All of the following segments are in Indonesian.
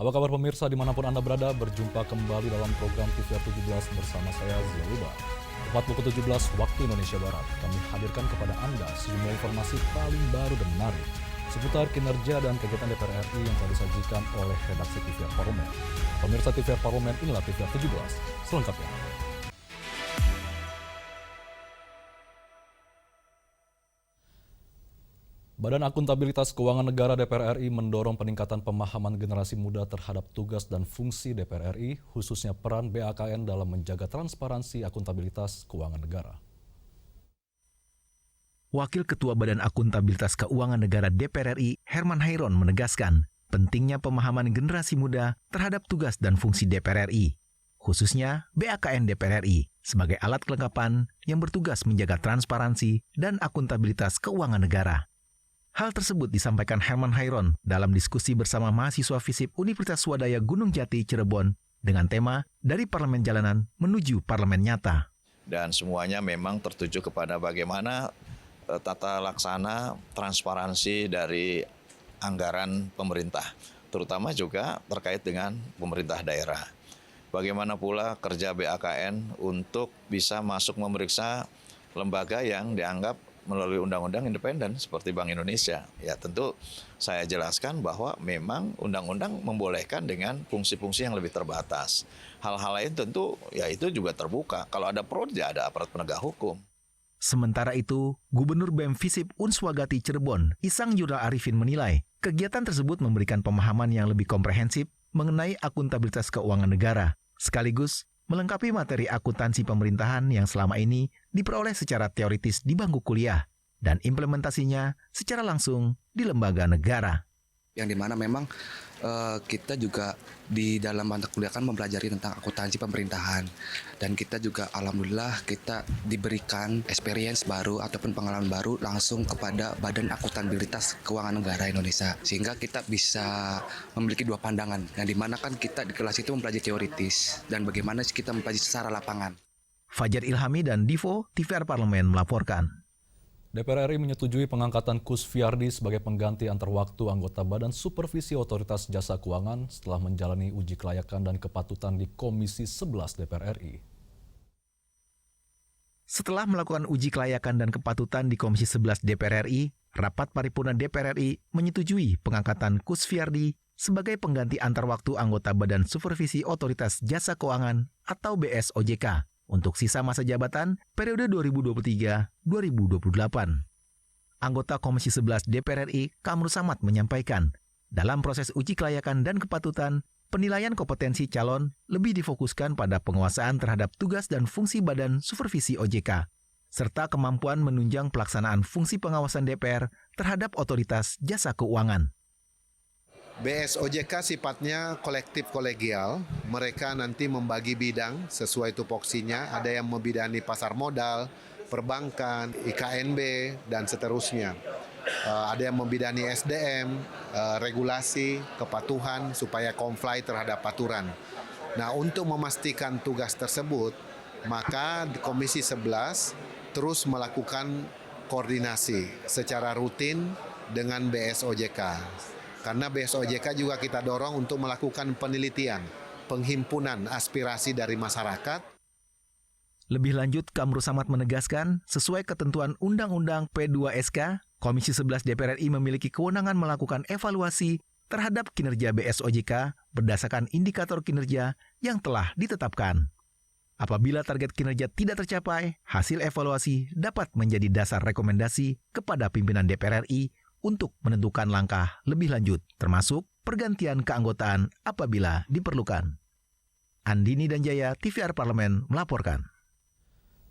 Apa kabar pemirsa dimanapun Anda berada, berjumpa kembali dalam program TVR 17 bersama saya Zia Luba. Tepat pukul 17 waktu Indonesia Barat, kami hadirkan kepada Anda sejumlah informasi paling baru dan menarik seputar kinerja dan kegiatan DPR RI yang telah disajikan oleh redaksi TVR Parlemen. Pemirsa TVR Parlemen, inilah TVR 17 selengkapnya. Badan Akuntabilitas Keuangan Negara DPR RI mendorong peningkatan pemahaman generasi muda terhadap tugas dan fungsi DPR RI, khususnya peran BAKN dalam menjaga transparansi akuntabilitas keuangan negara. Wakil Ketua Badan Akuntabilitas Keuangan Negara DPR RI, Herman Hairon menegaskan pentingnya pemahaman generasi muda terhadap tugas dan fungsi DPR RI, khususnya BAKN DPR RI, sebagai alat kelengkapan yang bertugas menjaga transparansi dan akuntabilitas keuangan negara. Hal tersebut disampaikan Herman Hairon dalam diskusi bersama mahasiswa FISIP Universitas Swadaya Gunung Jati, Cirebon dengan tema Dari Parlemen Jalanan Menuju Parlemen Nyata. Dan semuanya memang tertuju kepada bagaimana tata laksana transparansi dari anggaran pemerintah, terutama juga terkait dengan pemerintah daerah. Bagaimana pula kerja BAKN untuk bisa masuk memeriksa lembaga yang dianggap melalui undang-undang independen seperti Bank Indonesia. Ya tentu saya jelaskan bahwa memang undang-undang membolehkan dengan fungsi-fungsi yang lebih terbatas. Hal-hal lain tentu ya itu juga terbuka. Kalau ada pro, ya ada aparat penegak hukum. Sementara itu, Gubernur BEM FISIP Unswagati Cirebon, Isang Yura Arifin menilai, kegiatan tersebut memberikan pemahaman yang lebih komprehensif mengenai akuntabilitas keuangan negara, sekaligus melengkapi materi akuntansi pemerintahan yang selama ini diperoleh secara teoritis di bangku kuliah dan implementasinya secara langsung di lembaga negara. Yang dimana memang kita juga di dalam mata kuliah kan mempelajari tentang akuntansi pemerintahan, dan kita juga alhamdulillah kita diberikan experience baru ataupun pengalaman baru langsung kepada Badan Akuntabilitas Keuangan Negara Indonesia, sehingga kita bisa memiliki dua pandangan, yang dimana kan kita di kelas itu mempelajari teoritis dan bagaimana kita mempelajari secara lapangan. Fajar Ilhami dan Divo, TVR Parlemen melaporkan. DPR RI menyetujui pengangkatan Kusfiardi sebagai pengganti antar waktu anggota Badan Supervisi Otoritas Jasa Keuangan setelah menjalani uji kelayakan dan kepatutan di Komisi 11 DPR RI. Setelah melakukan uji kelayakan dan kepatutan di Komisi 11 DPR RI, rapat paripurna DPR RI menyetujui pengangkatan Kusfiardi sebagai pengganti antar waktu anggota Badan Supervisi Otoritas Jasa Keuangan atau BSOJK untuk sisa masa jabatan periode 2023-2028. Anggota Komisi 11 DPR RI, Kamru Samad menyampaikan, dalam proses uji kelayakan dan kepatutan, penilaian kompetensi calon lebih difokuskan pada penguasaan terhadap tugas dan fungsi Badan Supervisi OJK, serta kemampuan menunjang pelaksanaan fungsi pengawasan DPR terhadap otoritas jasa keuangan. BSOJK sifatnya kolektif kolegial, mereka nanti membagi bidang sesuai tupoksinya, ada yang membidani pasar modal, perbankan, IKNB, dan seterusnya. Ada yang membidani SDM, regulasi, kepatuhan, supaya comply terhadap aturan. Nah, untuk memastikan tugas tersebut, maka di Komisi 11 terus melakukan koordinasi secara rutin dengan BSOJK. Karena BSOJK juga kita dorong untuk melakukan penelitian, penghimpunan aspirasi dari masyarakat. Lebih lanjut, Kamru Samad menegaskan, sesuai ketentuan Undang-Undang P2SK, Komisi 11 DPR RI memiliki kewenangan melakukan evaluasi terhadap kinerja BSOJK berdasarkan indikator kinerja yang telah ditetapkan. Apabila target kinerja tidak tercapai, hasil evaluasi dapat menjadi dasar rekomendasi kepada pimpinan DPR RI untuk menentukan langkah lebih lanjut, termasuk pergantian keanggotaan apabila diperlukan. Andini dan Jaya, TVR Parlemen melaporkan.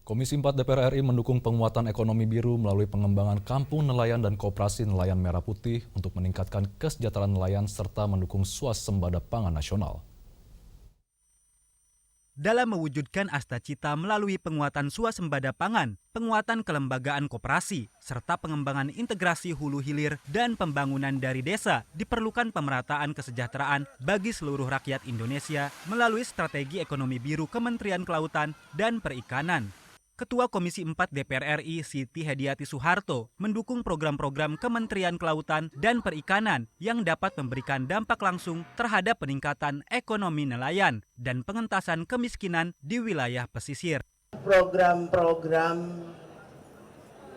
Komisi 4 DPR RI mendukung penguatan ekonomi biru melalui pengembangan kampung nelayan dan koperasi nelayan merah putih untuk meningkatkan kesejahteraan nelayan serta mendukung swasembada pangan nasional. Dalam mewujudkan Astacita melalui penguatan swasembada pangan, penguatan kelembagaan koperasi, serta pengembangan integrasi hulu hilir dan pembangunan dari desa, diperlukan pemerataan kesejahteraan bagi seluruh rakyat Indonesia melalui strategi ekonomi biru Kementerian Kelautan dan Perikanan. Ketua Komisi 4 DPR RI Siti Hediati Soeharto mendukung program-program Kementerian Kelautan dan Perikanan yang dapat memberikan dampak langsung terhadap peningkatan ekonomi nelayan dan pengentasan kemiskinan di wilayah pesisir. Program-program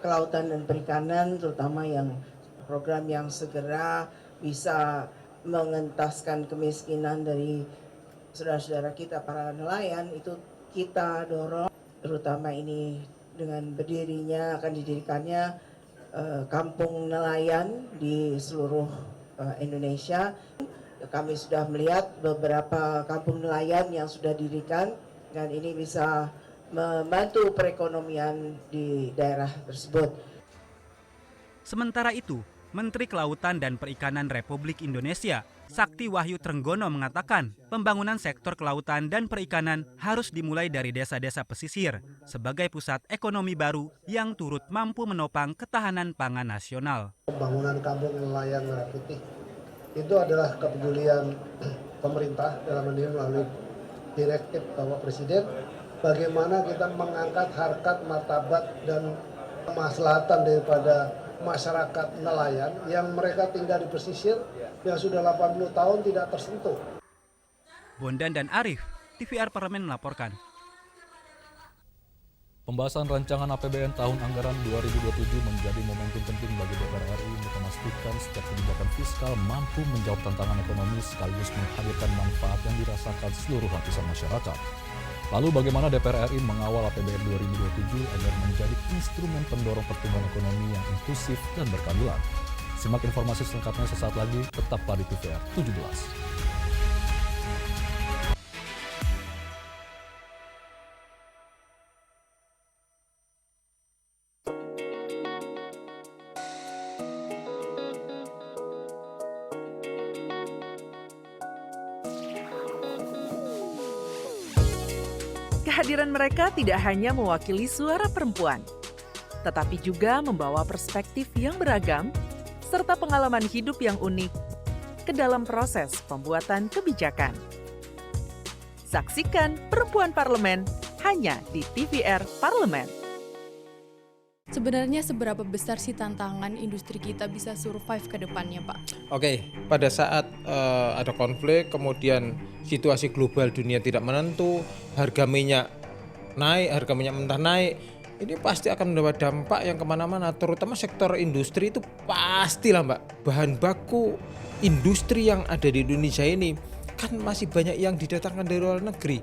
kelautan dan perikanan, terutama yang program yang segera bisa mengentaskan kemiskinan dari saudara-saudara kita para nelayan, itu kita dorong, terutama ini dengan akan didirikannya kampung nelayan di seluruh Indonesia. Kami sudah melihat beberapa kampung nelayan yang sudah didirikan dan ini bisa membantu perekonomian di daerah tersebut. Sementara itu, Menteri Kelautan dan Perikanan Republik Indonesia, Sakti Wahyu Trenggono mengatakan, pembangunan sektor kelautan dan perikanan harus dimulai dari desa-desa pesisir sebagai pusat ekonomi baru yang turut mampu menopang ketahanan pangan nasional. Pembangunan kampung nelayan Merah Putih itu adalah kepedulian pemerintah dalam hal ini melalui direktif Bapak Presiden, bagaimana kita mengangkat harkat, martabat, dan kemaslahatan daripada masyarakat nelayan yang mereka tinggal di pesisir yang sudah 80 tahun tidak tersentuh. Bondan dan Arif, TVR Parlemen melaporkan. Pembahasan rancangan APBN tahun anggaran 2027 menjadi momentum penting bagi DPR RI untuk memastikan setiap kebijakan fiskal mampu menjawab tantangan ekonomi sekaligus menghadirkan manfaat yang dirasakan seluruh lapisan masyarakat. Lalu bagaimana DPR RI mengawal APBN 2027 agar menjadi instrumen pendorong pertumbuhan ekonomi yang inklusif dan berkeadilan? Simak informasi selengkapnya sesaat lagi, tetaplah di TVR 17. Kehadiran mereka tidak hanya mewakili suara perempuan, tetapi juga membawa perspektif yang beragam serta pengalaman hidup yang unik ke dalam proses pembuatan kebijakan. Saksikan Perempuan Parlemen hanya di TVR Parlemen. Sebenarnya seberapa besar sih tantangan industri kita bisa survive ke depannya, Pak? Oke, pada saat ada konflik, kemudian situasi global dunia tidak menentu, harga minyak naik, harga minyak mentah naik, ini pasti akan mendapat dampak yang kemana-mana, terutama sektor industri itu pastilah Mbak. Bahan baku industri yang ada di Indonesia ini kan masih banyak yang didatangkan dari luar negeri.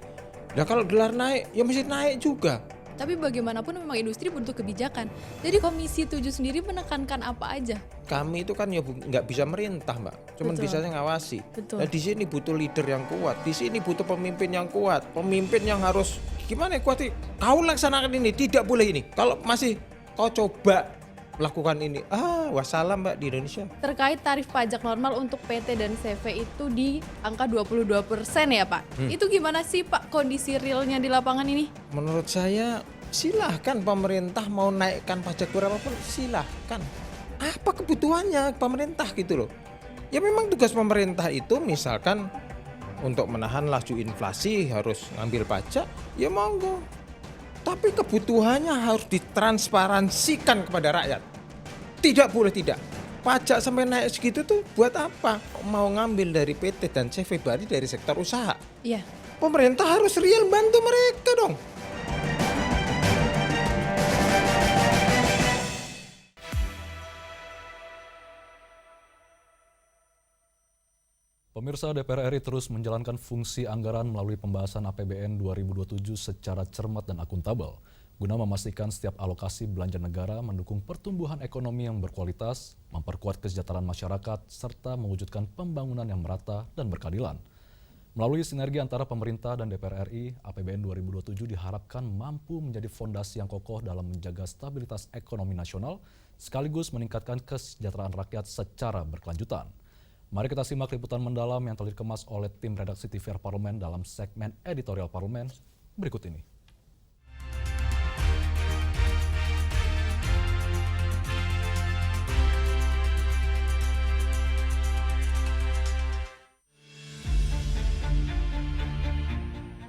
Nah kalau dolar naik, ya mesti naik juga. Tapi bagaimanapun memang industri butuh kebijakan. Jadi Komisi 7 sendiri menekankan apa aja? Kami itu kan ya nggak bisa merintah Mbak, cuman bisanya ngawasi. Betul. Nah di sini butuh leader yang kuat, di sini butuh pemimpin yang kuat, pemimpin yang harus gimana ya kuat. Kau laksanakan ini, tidak boleh ini. Kalau masih kau coba lakukan ini, wassalam Mbak di Indonesia. Terkait tarif pajak normal untuk PT dan CV itu di angka 22% ya Pak. Itu gimana sih Pak kondisi realnya di lapangan ini? Menurut saya silahkan pemerintah mau naikkan pajak berapapun silahkan. Apa kebutuhannya pemerintah gitu loh. Ya memang tugas pemerintah itu misalkan untuk menahan laju inflasi harus ngambil pajak, ya monggo. Tapi kebutuhannya harus ditransparansikan kepada rakyat. Tidak boleh tidak. Pajak sampai naik segitu tuh buat apa? Mau ngambil dari PT dan CV Bali dari sektor usaha. Iya. Pemerintah harus real bantu mereka dong. Pemirsa, DPR RI terus menjalankan fungsi anggaran melalui pembahasan APBN 2027 secara cermat dan akuntabel, guna memastikan setiap alokasi belanja negara mendukung pertumbuhan ekonomi yang berkualitas, memperkuat kesejahteraan masyarakat, serta mewujudkan pembangunan yang merata dan berkeadilan. Melalui sinergi antara pemerintah dan DPR RI, APBN 2027 diharapkan mampu menjadi fondasi yang kokoh dalam menjaga stabilitas ekonomi nasional, sekaligus meningkatkan kesejahteraan rakyat secara berkelanjutan. Mari kita simak liputan mendalam yang telah dikemas oleh tim redaksi TVR Parlemen dalam segmen editorial Parlemen berikut ini.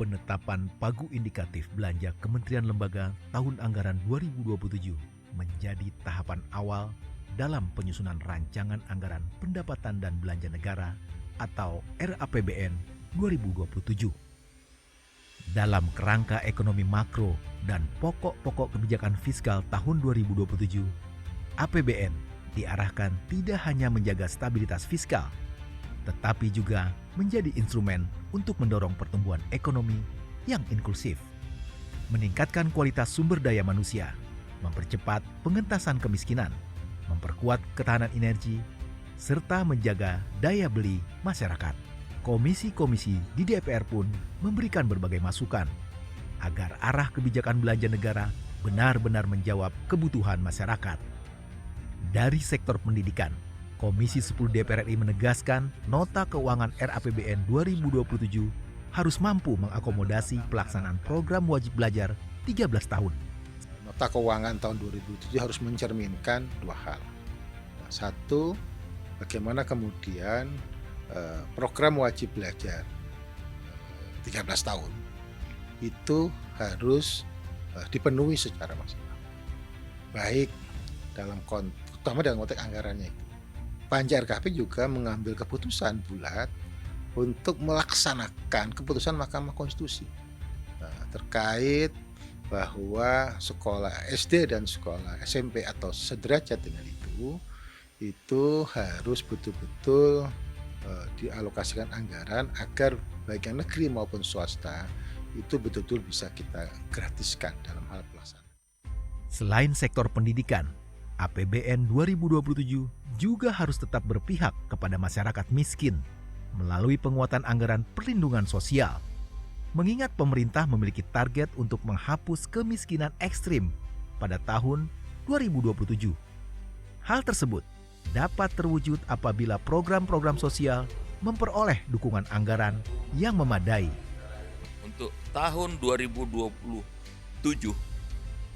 Penetapan pagu indikatif belanja Kementerian Lembaga tahun anggaran 2027 menjadi tahapan awal dalam penyusunan rancangan anggaran pendapatan dan belanja negara atau RAPBN 2027. Dalam kerangka ekonomi makro dan pokok-pokok kebijakan fiskal tahun 2027, APBN diarahkan tidak hanya menjaga stabilitas fiskal, tetapi juga menjadi instrumen untuk mendorong pertumbuhan ekonomi yang inklusif, meningkatkan kualitas sumber daya manusia, mempercepat pengentasan kemiskinan, memperkuat ketahanan energi, serta menjaga daya beli masyarakat. Komisi-komisi di DPR pun memberikan berbagai masukan agar arah kebijakan belanja negara benar-benar menjawab kebutuhan masyarakat. Dari sektor pendidikan, Komisi 10 DPR RI menegaskan nota keuangan RAPBN 2027 harus mampu mengakomodasi pelaksanaan program wajib belajar 13 tahun. Nota keuangan tahun 2007 harus mencerminkan dua hal. Satu, bagaimana kemudian program wajib belajar 13 tahun itu harus dipenuhi secara maksimal. Baik terutama dalam konteks anggarannya itu. Panja RKP juga mengambil keputusan bulat untuk melaksanakan keputusan Mahkamah Konstitusi terkait bahwa sekolah SD dan sekolah SMP atau sederajat dengan itu harus betul-betul dialokasikan anggaran agar baik yang negeri maupun swasta itu betul-betul bisa kita gratiskan dalam hal pelaksanaan. Selain sektor pendidikan, APBN 2027 juga harus tetap berpihak kepada masyarakat miskin melalui penguatan anggaran perlindungan sosial. Mengingat pemerintah memiliki target untuk menghapus kemiskinan ekstrim pada tahun 2027. Hal tersebut dapat terwujud apabila program-program sosial memperoleh dukungan anggaran yang memadai. Untuk tahun 2027,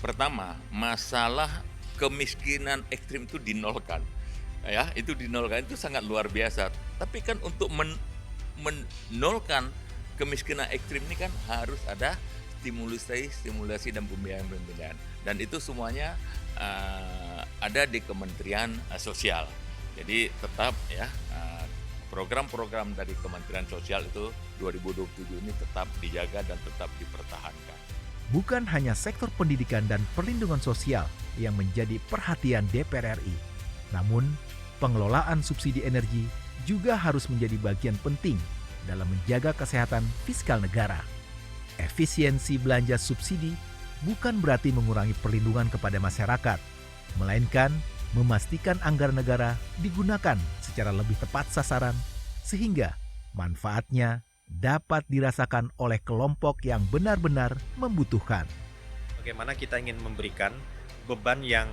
pertama, masalah kemiskinan ekstrim itu dinolkan. Ya, itu dinolkan, itu sangat luar biasa. Tapi kan untuk menolkan kemiskinan ekstrim ini kan harus ada stimulasi dan pembiayaan. Dan itu semuanya ada di Kementerian Sosial. Jadi tetap ya program-program dari Kementerian Sosial itu 2027 ini tetap dijaga dan tetap dipertahankan. Bukan hanya sektor pendidikan dan perlindungan sosial yang menjadi perhatian DPR RI, namun pengelolaan subsidi energi juga harus menjadi bagian penting dalam menjaga kesehatan fiskal negara. Efisiensi belanja subsidi bukan berarti mengurangi perlindungan kepada masyarakat, melainkan memastikan anggaran negara digunakan secara lebih tepat sasaran sehingga manfaatnya dapat dirasakan oleh kelompok yang benar-benar membutuhkan. Bagaimana kita ingin memberikan beban yang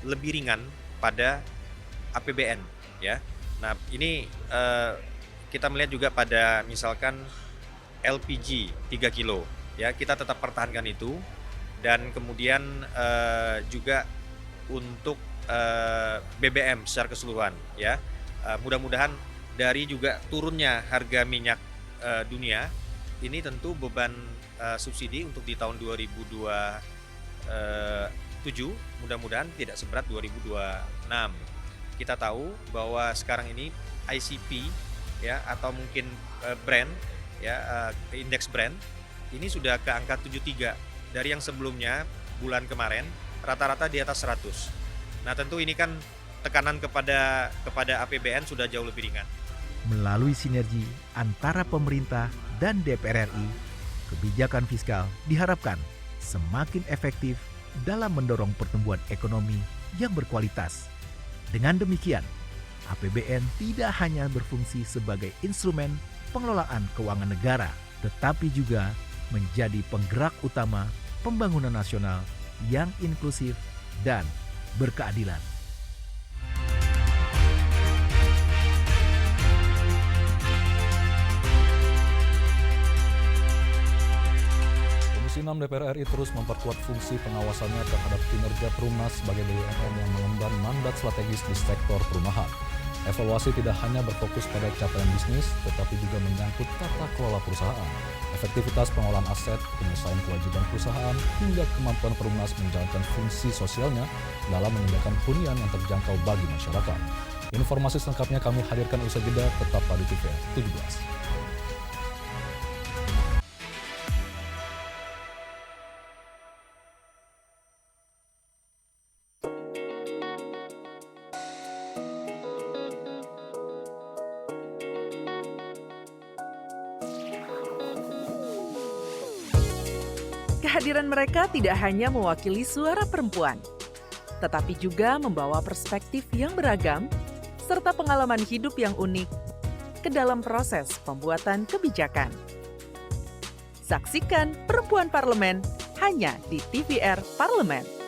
lebih ringan pada APBN, ya. Nah, ini kita melihat juga pada misalkan LPG 3 kilo, ya, kita tetap pertahankan itu, dan kemudian juga untuk BBM secara keseluruhan, ya. Mudah-mudahan dari juga turunnya harga minyak dunia, ini tentu beban subsidi untuk di tahun 2027 mudah-mudahan tidak seberat 2026. Kita tahu bahwa sekarang ini ICP ya atau mungkin brand ya indeks brand ini sudah ke angka 73 dari yang sebelumnya bulan kemarin rata-rata di atas 100. Nah, tentu ini kan tekanan kepada APBN sudah jauh lebih ringan. Melalui sinergi antara pemerintah dan DPR RI, kebijakan fiskal diharapkan semakin efektif dalam mendorong pertumbuhan ekonomi yang berkualitas. Dengan demikian, APBN tidak hanya berfungsi sebagai instrumen pengelolaan keuangan negara, tetapi juga menjadi penggerak utama pembangunan nasional yang inklusif dan berkeadilan. Komisi 6 DPR RI terus memperkuat fungsi pengawasannya terhadap kinerja Perumnas sebagai BUMN yang mengemban mandat strategis di sektor perumahan. Evaluasi tidak hanya berfokus pada capaian bisnis, tetapi juga menyangkut tata kelola perusahaan, efektivitas pengelolaan aset, penyelesaian kewajiban perusahaan, hingga kemampuan Perumnas menjalankan fungsi sosialnya dalam menyediakan hunian yang terjangkau bagi masyarakat. Informasi selengkapnya kami hadirkan usai jeda, tetap pada TVR 17. Kehadiran mereka tidak hanya mewakili suara perempuan, tetapi juga membawa perspektif yang beragam serta pengalaman hidup yang unik ke dalam proses pembuatan kebijakan. Saksikan Perempuan Parlemen hanya di TVR Parlemen.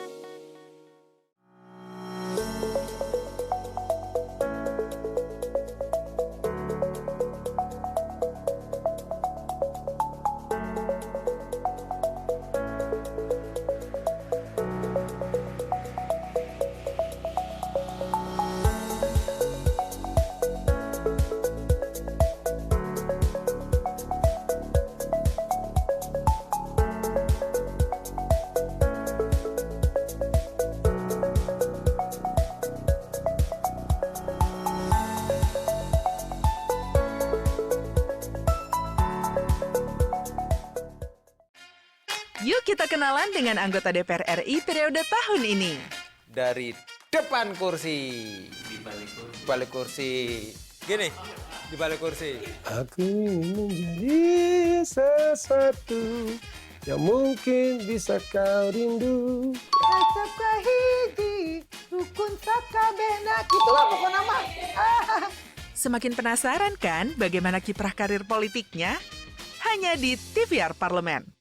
Yuk kita kenalan dengan anggota DPR RI periode tahun ini. Dari depan kursi. Di balik kursi. Gini, di balik kursi. Aku ingin menjadi sesuatu yang mungkin bisa kau rindu. Acapkah hiji, rukun sakabehna. Itulah pokok nama. Semakin penasaran kan bagaimana kiprah karir politiknya? Hanya di TVR Parlemen.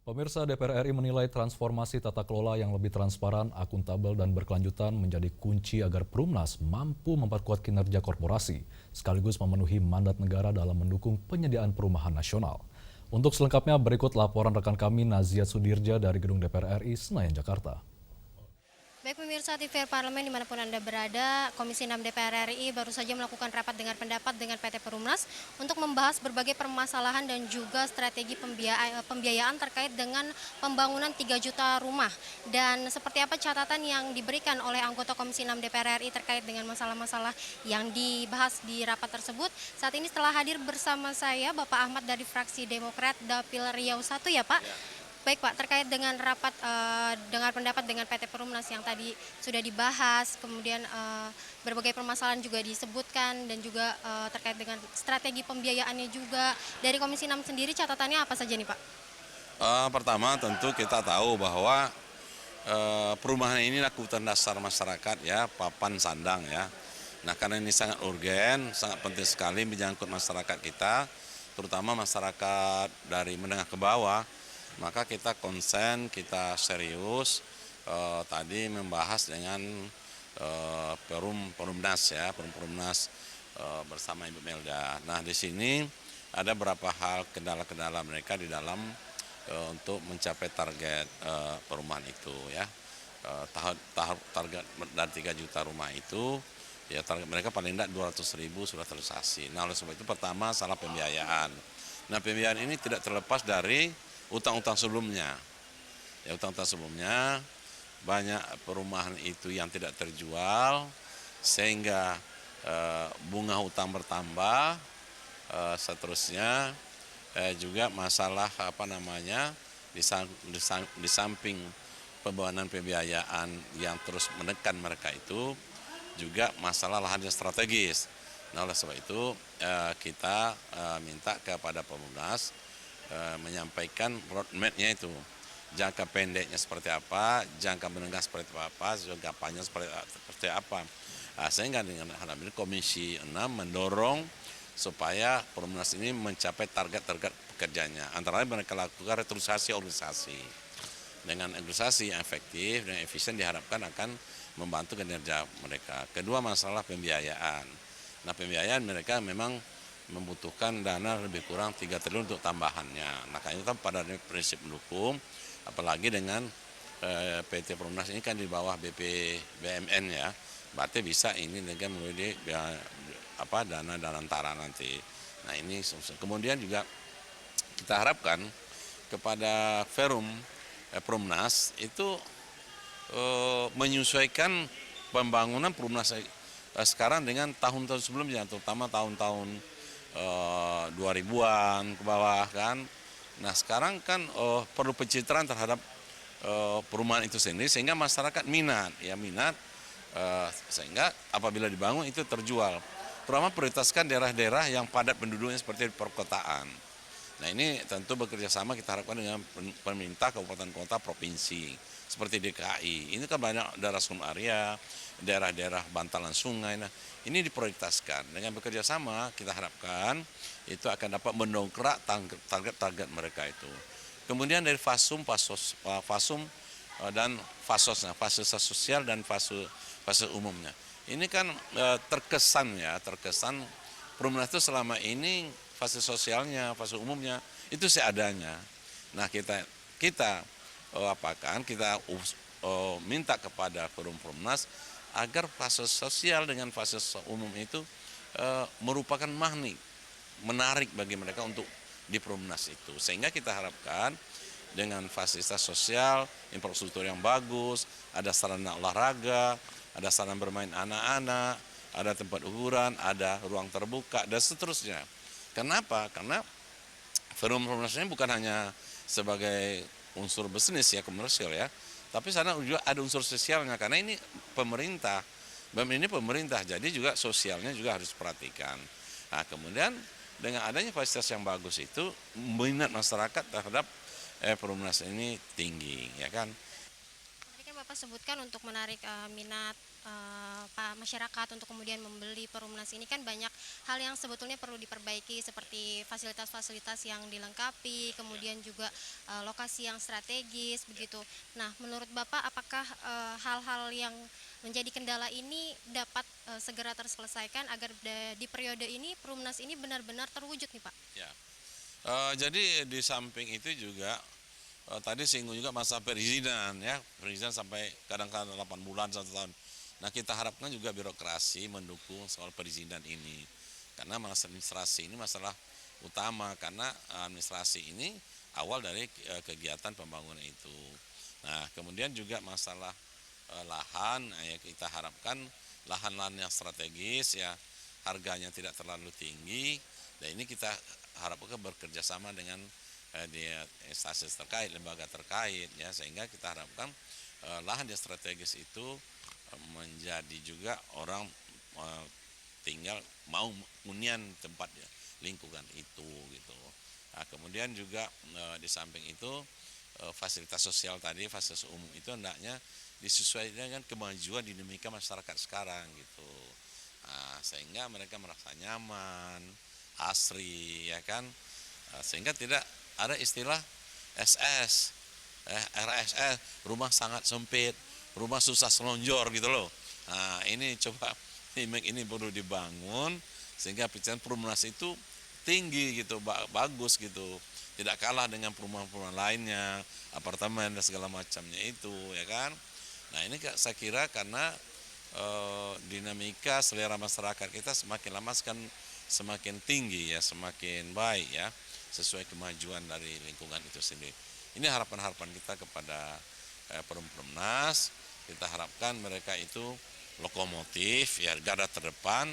Pemirsa, DPR RI menilai transformasi tata kelola yang lebih transparan, akuntabel, dan berkelanjutan menjadi kunci agar Perumnas mampu memperkuat kinerja korporasi, sekaligus memenuhi mandat negara dalam mendukung penyediaan perumahan nasional. Untuk selengkapnya, berikut laporan rekan kami Naziat Sudirja dari Gedung DPR RI, Senayan, Jakarta. Baik pemirsa TVR Parlemen dimanapun Anda berada, Komisi 6 DPR RI baru saja melakukan rapat dengar pendapat dengan PT Perumnas untuk membahas berbagai permasalahan dan juga strategi pembiayaan terkait dengan pembangunan 3 juta rumah. Dan seperti apa catatan yang diberikan oleh anggota Komisi 6 DPR RI terkait dengan masalah-masalah yang dibahas di rapat tersebut. Saat ini telah hadir bersama saya Bapak Ahmad dari fraksi Demokrat Dapil Riau 1 ya Pak. Baik Pak, terkait dengan rapat dengar pendapat dengan PT Perumnas yang tadi sudah dibahas, kemudian berbagai permasalahan juga disebutkan dan juga terkait dengan strategi pembiayaannya juga. Dari Komisi 6 sendiri catatannya apa saja nih Pak? Pertama tentu kita tahu bahwa perumahan ini adalah kebutuhan dasar masyarakat ya, papan sandang ya. Nah karena ini sangat urgen, sangat penting sekali menyangkut masyarakat kita, terutama masyarakat dari menengah ke bawah. Maka kita konsen, kita serius tadi membahas dengan Perumnas ya, Perumnas bersama Ibu Melda. Nah di sini ada beberapa hal kendala-kendala mereka di dalam untuk mencapai target perumahan itu ya. Target dari 3 juta rumah itu ya target mereka paling tidak 200.000 sudah terrealisasi. Nah oleh sebab itu pertama salah pembiayaan. Nah pembiayaan ini tidak terlepas dari utang-utang sebelumnya. Ya utang-utang sebelumnya banyak perumahan itu yang tidak terjual sehingga bunga utang bertambah, seterusnya juga masalah di samping pembangunan pembiayaan yang terus menekan mereka itu juga masalah lahan yang strategis. Nah oleh sebab itu kita minta kepada Perumnas menyampaikan roadmap-nya itu, jangka pendeknya seperti apa, jangka menengah seperti apa, jangka panjang seperti apa. Sehingga dengan hal ini Komisi 6 mendorong supaya Perumnas ini mencapai target-target pekerjanya. Antara lain mereka lakukan restrukturisasi organisasi. Dengan organisasi yang efektif dan efisien diharapkan akan membantu kinerja mereka. Kedua masalah pembiayaan. Nah pembiayaan mereka memang membutuhkan dana lebih kurang 3 triliun untuk tambahannya. Nah, itu kan pada prinsip mendukung, apalagi dengan PT Perumnas ini kan di bawah BPBMN ya, berarti bisa ini dengan melalui dana antara nanti. Nah ini kemudian juga kita harapkan kepada Forum Perumnas itu menyesuaikan pembangunan Perumnas sekarang dengan tahun-tahun sebelumnya, terutama tahun-tahun 2000-an ke bawah kan. Nah sekarang kan perlu pencitraan terhadap perumahan itu sendiri sehingga masyarakat minat sehingga apabila dibangun itu terjual. Terutama prioritaskan daerah-daerah yang padat penduduknya seperti di perkotaan. Nah ini tentu bekerja sama kita harapkan dengan pemerintah kabupaten kota provinsi seperti DKI. Ini kan banyak daerah sum area, daerah-daerah bantalan sungai. Nah ini diprioritaskan. Dengan bekerja sama kita harapkan itu akan dapat mendongkrak target mereka itu. Kemudian dari fasum dan fasosnya, fasilitas sosial dan fase umumnya. Ini kan terkesan Perumnas itu selama ini fase sosialnya, fase umumnya itu seadanya. Nah kita minta kepada Perumnas agar fase sosial dengan fase umum itu merupakan magnet menarik bagi mereka untuk di Perumnas itu, sehingga kita harapkan dengan fasilitas sosial, infrastruktur yang bagus, ada sarana olahraga, ada sarana bermain anak-anak, ada tempat hiburan, ada ruang terbuka dan seterusnya. Kenapa? Karena Forum Perumnas ini bukan hanya sebagai unsur bisnis ya, komersial ya, tapi sana juga ada unsur sosialnya karena ini pemerintah, jadi juga sosialnya juga harus diperhatikan. Nah kemudian dengan adanya fasilitas yang bagus itu minat masyarakat terhadap Perumnas ini tinggi, ya kan? Tadi kan Bapak sebutkan untuk menarik minat masyarakat untuk kemudian membeli Perumnas ini kan banyak hal yang sebetulnya perlu diperbaiki seperti fasilitas-fasilitas yang dilengkapi, kemudian juga lokasi yang strategis begitu. Nah, menurut Bapak apakah hal-hal yang menjadi kendala ini dapat segera terselesaikan agar di periode ini Perumnas ini benar-benar terwujud nih Pak? Ya. Jadi di samping itu juga tadi singgung juga masa perizinan ya, perizinan sampai kadang-kadang 8 bulan 1 tahun. Nah kita harapkan juga birokrasi mendukung soal perizinan ini, karena masalah administrasi ini masalah utama, karena administrasi ini awal dari kegiatan pembangunan itu. Nah kemudian juga masalah lahan, ya kita harapkan lahan-lahan yang strategis ya harganya tidak terlalu tinggi, dan ini kita harapkan bekerja sama dengan instansi terkait, lembaga terkait ya, sehingga kita harapkan lahan yang strategis itu menjadi juga orang tinggal mau hunian tempat ya, lingkungan itu gitu. Nah, kemudian juga di samping itu fasilitas sosial tadi, fasilitas umum itu hendaknya disesuaikan dengan kemajuan dinamika masyarakat sekarang gitu. Nah, sehingga mereka merasa nyaman, asri ya kan, sehingga tidak ada istilah SS, RSS, rumah sangat sempit, rumah susah selonjor gitu loh. Nah ini coba ini perlu dibangun sehingga pikiran Perumnas itu tinggi gitu, bagus gitu, tidak kalah dengan perumahan-perumahan lainnya, apartemen dan segala macamnya itu ya kan. Nah ini saya kira karena dinamika selera masyarakat kita semakin lama semakin tinggi ya, semakin baik ya, sesuai kemajuan dari lingkungan itu sendiri. Ini harapan-harapan kita kepada Perumnas. Kita harapkan mereka itu lokomotif ya, garda terdepan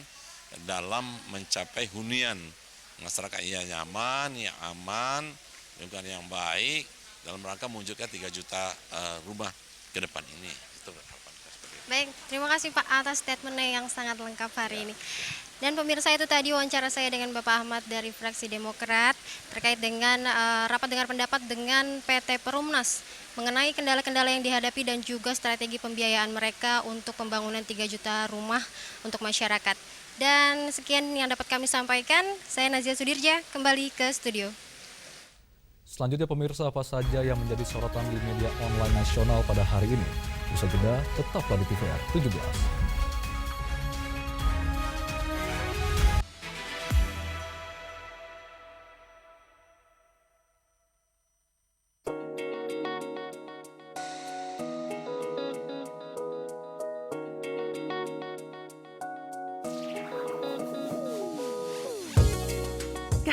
dalam mencapai hunian masyarakat yang nyaman, yang aman, lingkungan yang baik dalam rangka mewujudkan 3 juta rumah ke depan ini. Itu harapan kita seperti itu. Baik, terima kasih Pak atas statementnya yang sangat lengkap hari ini. Dan pemirsa, itu tadi wawancara saya dengan Bapak Ahmad dari fraksi Demokrat terkait dengan rapat dengar pendapat dengan PT Perumnas mengenai kendala-kendala yang dihadapi dan juga strategi pembiayaan mereka untuk pembangunan 3 juta rumah untuk masyarakat. Dan sekian yang dapat kami sampaikan. Saya Nazia Sudirja, kembali ke studio. Selanjutnya pemirsa, apa saja yang menjadi sorotan di media online nasional pada hari ini? Usai jeda, tetaplah di TVR 17.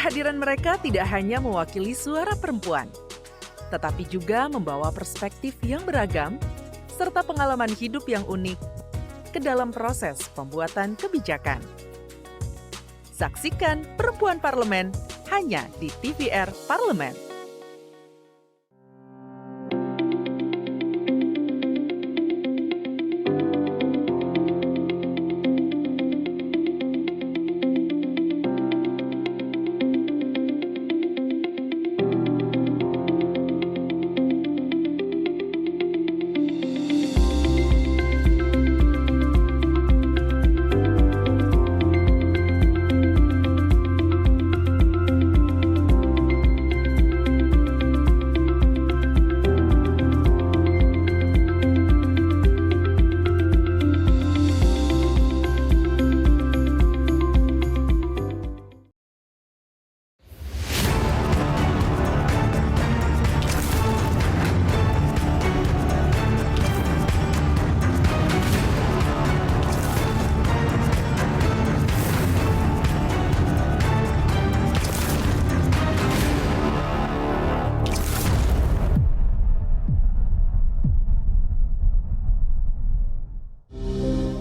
Kehadiran mereka tidak hanya mewakili suara perempuan, tetapi juga membawa perspektif yang beragam serta pengalaman hidup yang unik ke dalam proses pembuatan kebijakan. Saksikan Perempuan Parlemen hanya di TVR Parlemen.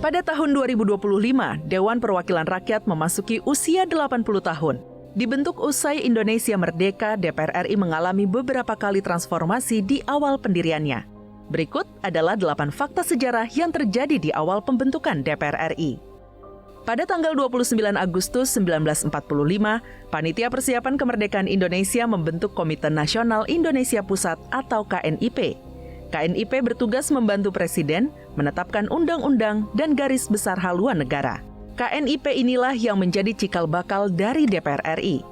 Pada tahun 2025, Dewan Perwakilan Rakyat memasuki usia 80 tahun. Dibentuk usai Indonesia merdeka, DPR RI mengalami beberapa kali transformasi di awal pendiriannya. Berikut adalah 8 fakta sejarah yang terjadi di awal pembentukan DPR RI. Pada tanggal 29 Agustus 1945, Panitia Persiapan Kemerdekaan Indonesia membentuk Komite Nasional Indonesia Pusat atau KNIP. KNIP bertugas membantu Presiden menetapkan undang-undang dan garis besar haluan negara. KNIP inilah yang menjadi cikal bakal dari DPR RI.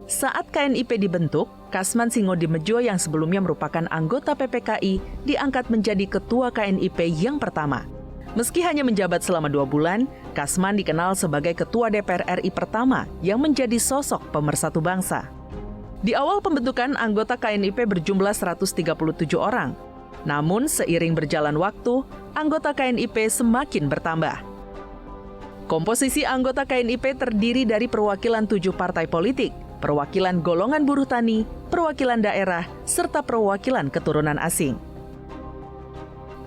Saat KNIP dibentuk, Kasman Singodimedjo yang sebelumnya merupakan anggota PPKI diangkat menjadi ketua KNIP yang pertama. Meski hanya menjabat selama 2 bulan, Kasman dikenal sebagai ketua DPR RI pertama yang menjadi sosok pemersatu bangsa. Di awal pembentukan, anggota KNIP berjumlah 137 orang. Namun, seiring berjalan waktu, anggota KNIP semakin bertambah. Komposisi anggota KNIP terdiri dari perwakilan 7 partai politik, perwakilan golongan buruh tani, perwakilan daerah, serta perwakilan keturunan asing.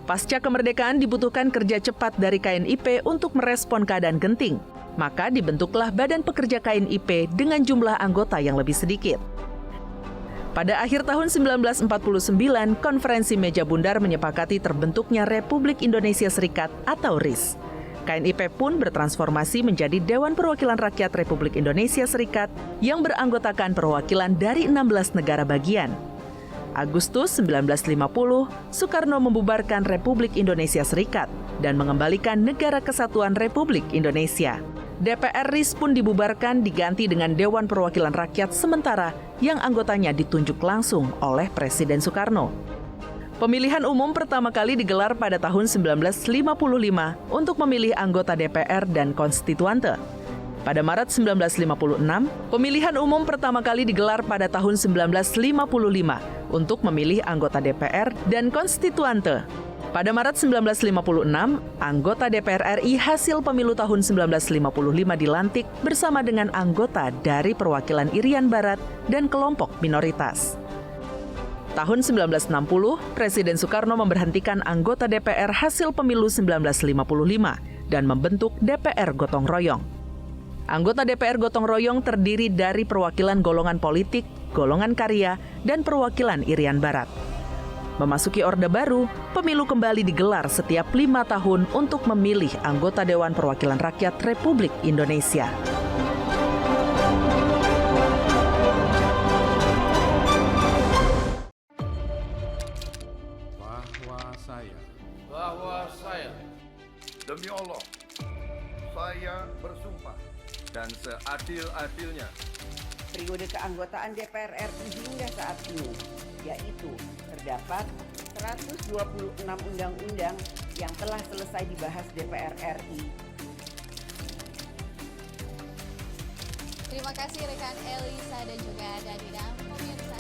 Pasca kemerdekaan dibutuhkan kerja cepat dari KNIP untuk merespon keadaan genting. Maka dibentuklah Badan Pekerja KNIP dengan jumlah anggota yang lebih sedikit. Pada akhir tahun 1949, Konferensi Meja Bundar menyepakati terbentuknya Republik Indonesia Serikat atau RIS. KNIP pun bertransformasi menjadi Dewan Perwakilan Rakyat Republik Indonesia Serikat yang beranggotakan perwakilan dari 16 negara bagian. Agustus 1950, Soekarno membubarkan Republik Indonesia Serikat dan mengembalikan Negara Kesatuan Republik Indonesia. DPR RIS pun dibubarkan diganti dengan Dewan Perwakilan Rakyat sementara yang anggotanya ditunjuk langsung oleh Presiden Soekarno. Pemilihan umum pertama kali digelar pada tahun 1955 untuk memilih anggota DPR dan konstituante. Pada Maret 1956, pemilihan umum pertama kali digelar pada tahun 1955 untuk memilih anggota DPR dan konstituante. Pada Maret 1956, anggota DPR RI hasil pemilu tahun 1955 dilantik bersama dengan anggota dari perwakilan Irian Barat dan kelompok minoritas. Tahun 1960, Presiden Soekarno memberhentikan anggota DPR hasil pemilu 1955 dan membentuk DPR Gotong Royong. Anggota DPR Gotong Royong terdiri dari perwakilan golongan politik, golongan karya, dan perwakilan Irian Barat. Memasuki Orde Baru, pemilu kembali digelar setiap 5 tahun untuk memilih anggota Dewan Perwakilan Rakyat Republik Indonesia. Bahwa saya, demi Allah, saya bersumpah dan seadil-adilnya periode keanggotaan DPR RI hingga saat ini, yaitu terdapat 126 undang-undang yang telah selesai dibahas DPR RI. Terima kasih rekan Elisa dan juga Dadina. Pemirsa,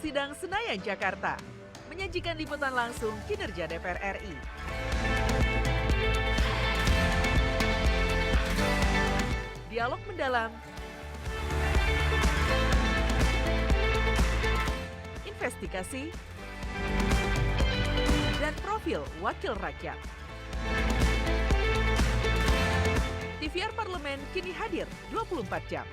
Sidang Senayan, Jakarta, menyajikan liputan langsung kinerja DPR RI. Dialog mendalam, investigasi, dan profil wakil rakyat. TVR Parlemen kini hadir 24 jam.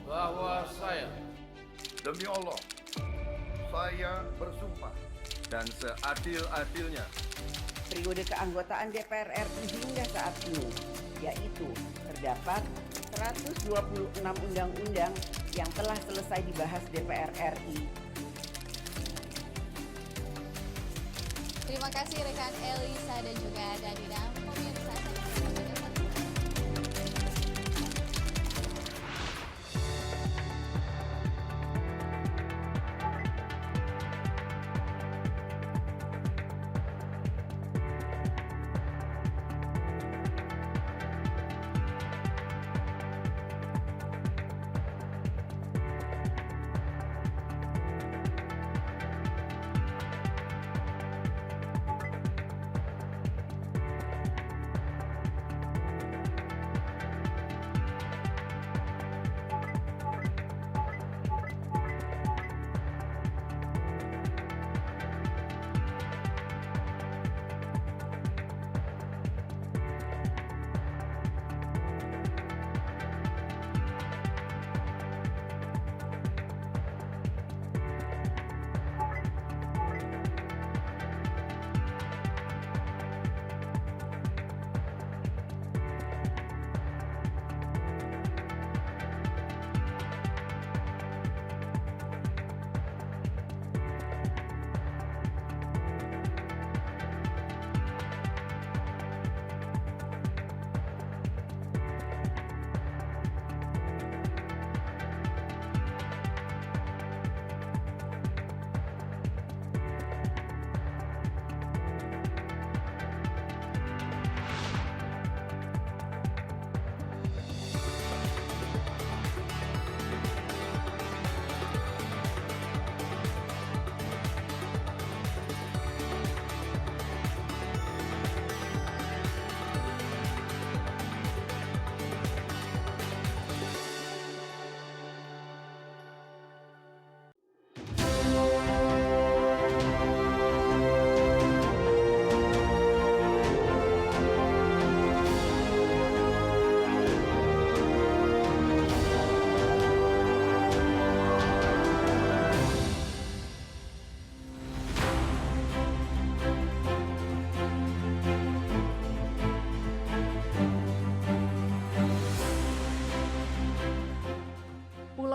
Bahwa saya demi Allah saya bersumpah dan seadil-adilnya Periode keanggotaan DPR RI hingga saat ini, yaitu terdapat 126 undang-undang yang telah selesai dibahas DPR RI. Terima kasih rekan Elisa dan juga Danina. Pemirsa,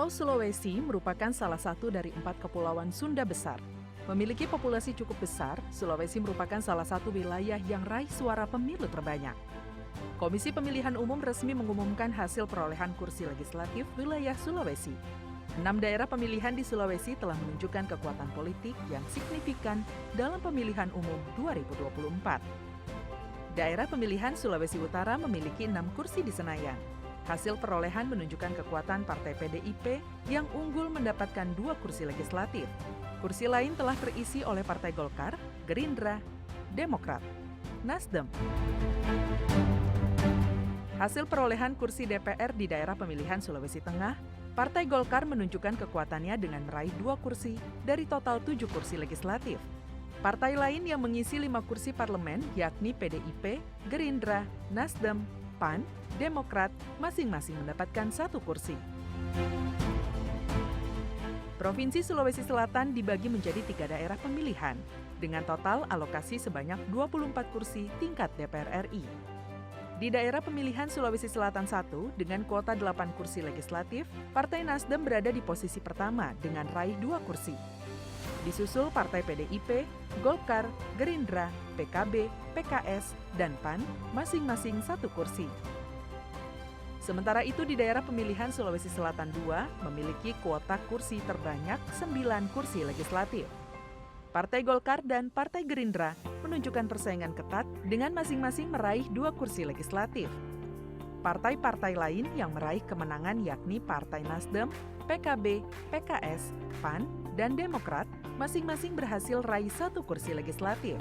Pulau Sulawesi merupakan salah satu dari 4 kepulauan Sunda besar. Memiliki populasi cukup besar, Sulawesi merupakan salah satu wilayah yang raih suara pemilu terbanyak. Komisi Pemilihan Umum resmi mengumumkan hasil perolehan kursi legislatif wilayah Sulawesi. 6 daerah pemilihan di Sulawesi telah menunjukkan kekuatan politik yang signifikan dalam pemilihan umum 2024. Daerah pemilihan Sulawesi Utara memiliki 6 kursi di Senayan. Hasil perolehan menunjukkan kekuatan Partai PDIP yang unggul mendapatkan 2 kursi legislatif. Kursi lain telah terisi oleh Partai Golkar, Gerindra, Demokrat, Nasdem. Hasil perolehan kursi DPR di daerah pemilihan Sulawesi Tengah, Partai Golkar menunjukkan kekuatannya dengan meraih 2 kursi dari total 7 kursi legislatif. Partai lain yang mengisi 5 kursi parlemen yakni PDIP, Gerindra, Nasdem, PAN, Demokrat masing-masing mendapatkan 1 kursi. Provinsi Sulawesi Selatan dibagi menjadi 3 daerah pemilihan dengan total alokasi sebanyak 24 kursi tingkat DPR RI. Di daerah pemilihan Sulawesi Selatan 1 dengan kuota 8 kursi legislatif, Partai Nasdem berada di posisi pertama dengan raih 2 kursi. Disusul Partai PDIP, Golkar, Gerindra, PKB, PKS, dan PAN masing-masing 1 kursi. Sementara itu di daerah pemilihan Sulawesi Selatan 2 memiliki kuota kursi terbanyak 9 kursi legislatif. Partai Golkar dan Partai Gerindra menunjukkan persaingan ketat dengan masing-masing meraih 2 kursi legislatif. Partai-partai lain yang meraih kemenangan yakni Partai Nasdem, PKB, PKS, PAN, dan Demokrat masing-masing berhasil raih 1 kursi legislatif.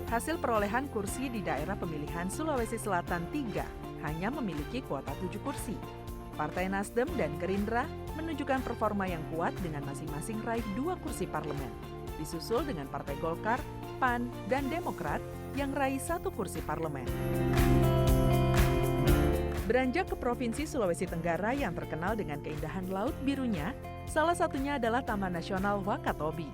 Hasil perolehan kursi di daerah pemilihan Sulawesi Selatan 3 hanya memiliki kuota 7 kursi. Partai Nasdem dan Gerindra menunjukkan performa yang kuat dengan masing-masing raih 2 kursi parlemen, disusul dengan Partai Golkar, PAN, dan Demokrat yang raih 1 kursi parlemen. Beranjak ke Provinsi Sulawesi Tenggara yang terkenal dengan keindahan laut birunya, salah satunya adalah Taman Nasional Wakatobi.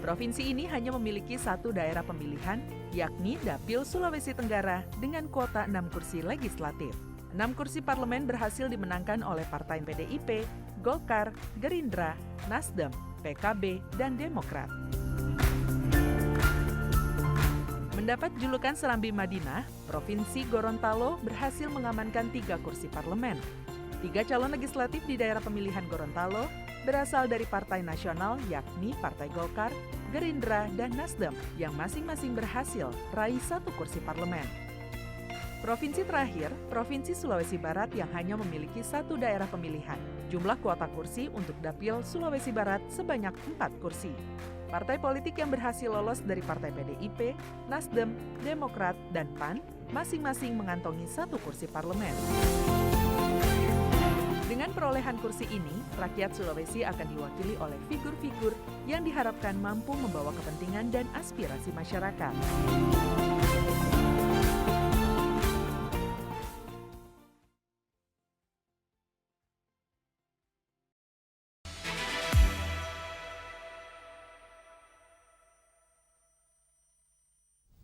Provinsi ini hanya memiliki 1 daerah pemilihan, yakni Dapil Sulawesi Tenggara dengan kuota 6 kursi legislatif. 6 kursi parlemen berhasil dimenangkan oleh Partai PDIP, Golkar, Gerindra, Nasdem, PKB, dan Demokrat. Mendapat julukan Serambi Madinah, Provinsi Gorontalo berhasil mengamankan 3 kursi parlemen. 3 calon legislatif di daerah pemilihan Gorontalo berasal dari Partai Nasional yakni Partai Golkar, Gerindra, dan Nasdem yang masing-masing berhasil raih 1 kursi parlemen. Provinsi terakhir, Provinsi Sulawesi Barat yang hanya memiliki 1 daerah pemilihan. Jumlah kuota kursi untuk Dapil Sulawesi Barat sebanyak 4 kursi. Partai politik yang berhasil lolos dari Partai PDIP, Nasdem, Demokrat, dan PAN masing-masing mengantongi 1 kursi parlemen. Dengan perolehan kursi ini, rakyat Sulawesi akan diwakili oleh figur-figur yang diharapkan mampu membawa kepentingan dan aspirasi masyarakat.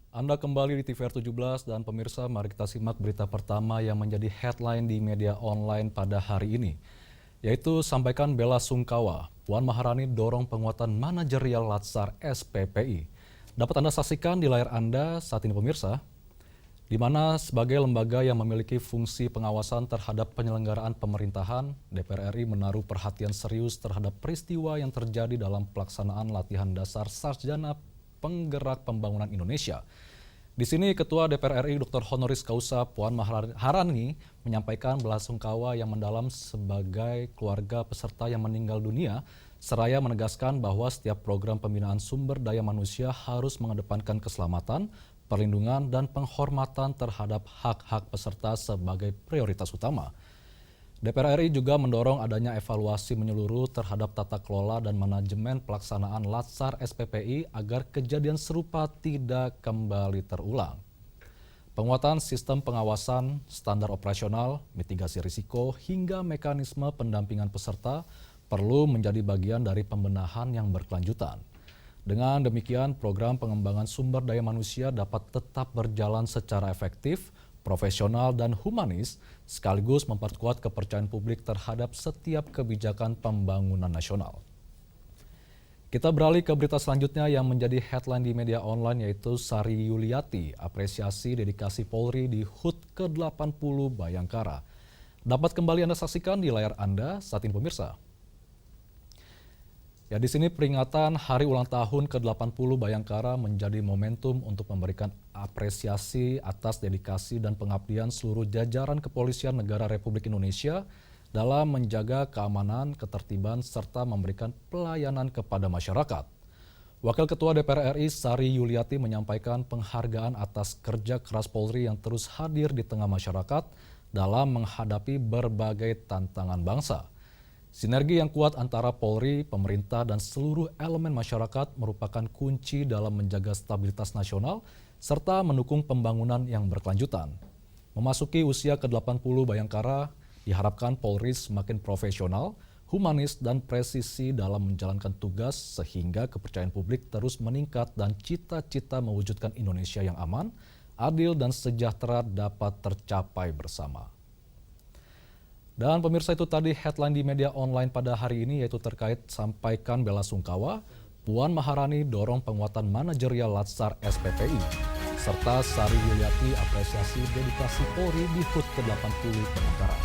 Anda kembali di TVR 17 dan pemirsa, mari kita simak berita pertama yang menjadi headline di media online pada hari ini, yaitu sampaikan bela sungkawa, Puan Maharani dorong penguatan manajerial Latsar SPPI. Dapat Anda saksikan di layar Anda saat ini pemirsa, di mana sebagai lembaga yang memiliki fungsi pengawasan terhadap penyelenggaraan pemerintahan, DPR RI menaruh perhatian serius terhadap peristiwa yang terjadi dalam pelaksanaan latihan dasar Sarjana Penggerak Pembangunan Indonesia. Di sini Ketua DPR RI Dr. Honoris Causa Puan Maharani menyampaikan belasungkawa yang mendalam sebagai keluarga peserta yang meninggal dunia, seraya menegaskan bahwa setiap program pembinaan sumber daya manusia harus mengedepankan keselamatan, perlindungan, dan penghormatan terhadap hak-hak peserta sebagai prioritas utama. DPR RI juga mendorong adanya evaluasi menyeluruh terhadap tata kelola dan manajemen pelaksanaan Latsar SPPI agar kejadian serupa tidak kembali terulang. Penguatan sistem pengawasan, standar operasional, mitigasi risiko, hingga mekanisme pendampingan peserta perlu menjadi bagian dari pembenahan yang berkelanjutan. Dengan demikian, program pengembangan sumber daya manusia dapat tetap berjalan secara efektif, profesional, dan humanis, sekaligus memperkuat kepercayaan publik terhadap setiap kebijakan pembangunan nasional. Kita beralih ke berita selanjutnya yang menjadi headline di media online, yaitu Sari Yuliati, apresiasi dedikasi Polri di HUT ke-80 Bayangkara. Dapat kembali Anda saksikan di layar Anda saat ini pemirsa. Ya, di sini peringatan Hari Ulang Tahun ke-80 Bayangkara menjadi momentum untuk memberikan apresiasi atas dedikasi dan pengabdian seluruh jajaran Kepolisian Negara Republik Indonesia dalam menjaga keamanan, ketertiban, serta memberikan pelayanan kepada masyarakat. Wakil Ketua DPR RI Sari Yuliati menyampaikan penghargaan atas kerja keras Polri yang terus hadir di tengah masyarakat dalam menghadapi berbagai tantangan bangsa. Sinergi yang kuat antara Polri, pemerintah, dan seluruh elemen masyarakat merupakan kunci dalam menjaga stabilitas nasional serta mendukung pembangunan yang berkelanjutan. Memasuki usia ke-80 Bayangkara, diharapkan Polri semakin profesional, humanis, dan presisi dalam menjalankan tugas sehingga kepercayaan publik terus meningkat dan cita-cita mewujudkan Indonesia yang aman, adil, dan sejahtera dapat tercapai bersama. Dan pemirsa, itu tadi headline di media online pada hari ini, yaitu terkait sampaikan bela sungkawa, Puan Maharani dorong penguatan manajerial Latsar SPPI, serta Sari Yuliati apresiasi dedikasi Polri di HUT ke-80 Bayangkara.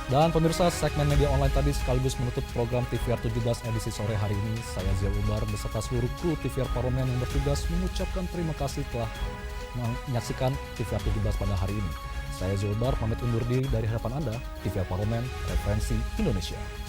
Dan pemirsa, segmen media online tadi sekaligus menutup program TVR 17 edisi sore hari ini. Saya Zia Umar beserta seluruh kru TVR Parlemen yang bertugas mengucapkan terima kasih telah menyaksikan TVR 17 pada hari ini. Saya Zulbar pamit undur diri dari hadapan Anda, TVR Parlemen, Referensi Indonesia.